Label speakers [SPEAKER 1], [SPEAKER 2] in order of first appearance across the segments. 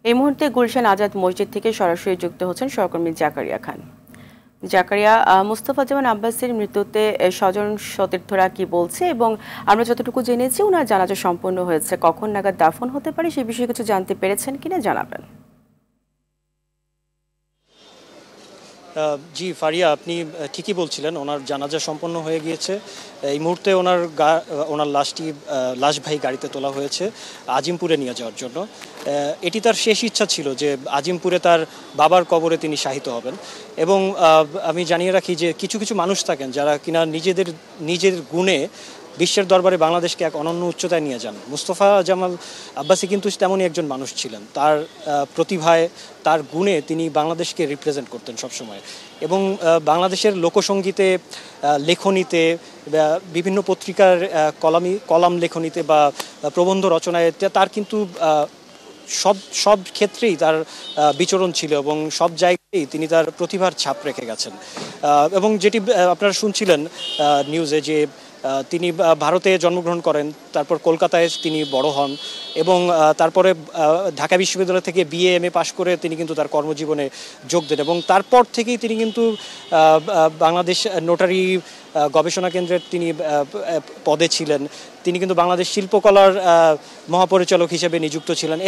[SPEAKER 1] এই মুহূর্তে গুলশান আজাদ মসজিদ থেকে সরাসরি যুক্ত হচ্ছেন সহকর্মী জাকারিয়া খান। জাকারিয়া, মুস্তফা জামান আব্বাসের মৃত্যুতে স্বজন সতীর্থরা কি বলছে এবং আমরা যতটুকু জেনেছি ওনার জানাজা সম্পন্ন হয়েছে, কখন নাগাদ দাফন হতে পারে সেই বিষয়ে কিছু জানতে পেরেছেন কিনা জানাবেন।
[SPEAKER 2] জি ফারিয়া, আপনি ঠিকই বলছিলেন, ওনার জানাজা সম্পন্ন হয়ে গিয়েছে। এই মুহূর্তে ওনার লাশবাহী গাড়িতে তোলা হয়েছে আজিমপুরে নিয়ে যাওয়ার জন্য। এটি তার শেষ ইচ্ছা ছিল যে আজিমপুরে তার বাবার কবরে তিনি শাহিত হবেন। এবং আমি জানিয়ে রাখি যে কিছু কিছু মানুষ থাকেন যারা কিনা নিজের গুণে বিশ্বের দরবারে বাংলাদেশকে এক অনন্য উচ্চতায় নিয়ে যান। মুস্তফা জামাল আব্বাসী কিন্তু তেমনই একজন মানুষ ছিলেন। তার প্রতিভায়, তার গুণে তিনি বাংলাদেশকে রিপ্রেজেন্ট করতেন সবসময়। এবং বাংলাদেশের লোকসঙ্গীতে, লেখনীতে, বিভিন্ন পত্রিকার কলাম লেখনীতে বা প্রবন্ধ রচনায় তার কিন্তু সব ক্ষেত্রেই তার বিচরণ ছিল এবং সব জায়গায় তিনি তার প্রতিভার ছাপ রেখে গেছেন। এবং যেটি আপনারা শুনছিলেন নিউজে, যে তিনি ভারতে জন্মগ্রহণ করেন, তারপর কলকাতায় তিনি বড় হন এবং তারপরে ঢাকা বিশ্ববিদ্যালয় থেকে BA MA পাশ করে তিনি কিন্তু তার কর্মজীবনে যোগ দেন। এবং তারপর থেকেই তিনি কিন্তু বাংলাদেশ নোটারি গবেষণা কেন্দ্রের তিনি পদে ছিলেন। তিনি কিন্তু বাংলাদেশ শিল্পকলার মহাপরিচালক হিসেবে নিযুক্ত ছিলেন।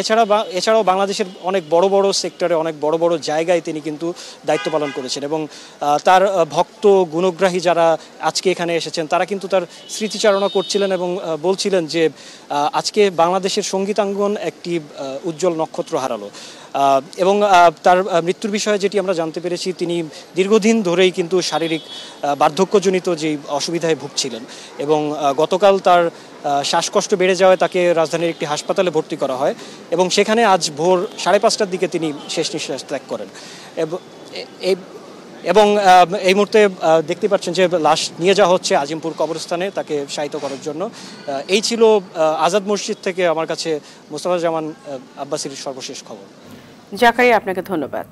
[SPEAKER 2] এছাড়াও বাংলাদেশের অনেক বড় বড় সেক্টরে, অনেক বড় বড় জায়গায় তিনি কিন্তু দায়িত্ব পালন করেছেন। এবং তার ভক্ত গুণগ্রাহী যারা আজকে এখানে এসেছেন তারা কিন্তু তার স্মৃতিচারণা করছিলেন এবং বলছিলেন যে আজকে বাংলাদেশের সঙ্গীতাঙ্গন একটি উজ্জ্বল নক্ষত্র হারালো। এবং তার মৃত্যুর বিষয়ে যেটি আমরা জানতে পেরেছি, তিনি দীর্ঘদিন ধরেই কিন্তু শারীরিক বার্ধক্যজনিত যেই অসুবিধায় ভুগছিলেন এবং গতকাল তার শ্বাসকষ্ট বেড়ে যাওয়ায় তাকে রাজধানীর একটি হাসপাতালে ভর্তি করা হয় এবং সেখানে আজ ভোর 5:30টার দিকে তিনি শেষ নিঃশ্বাস ত্যাগ করেন। এবং এই মুহূর্তে দেখতে পাচ্ছেন যে লাশ নিয়ে যাওয়া হচ্ছে আজিমপুর কবরস্থানে তাকে শায়িত করার জন্য। এই ছিল আজাদ মসজিদ থেকে আমার কাছে মুস্তফা জামান আব্বাসীর সর্বশেষ খবর।
[SPEAKER 1] জাকারিয়া, আপনাকে ধন্যবাদ।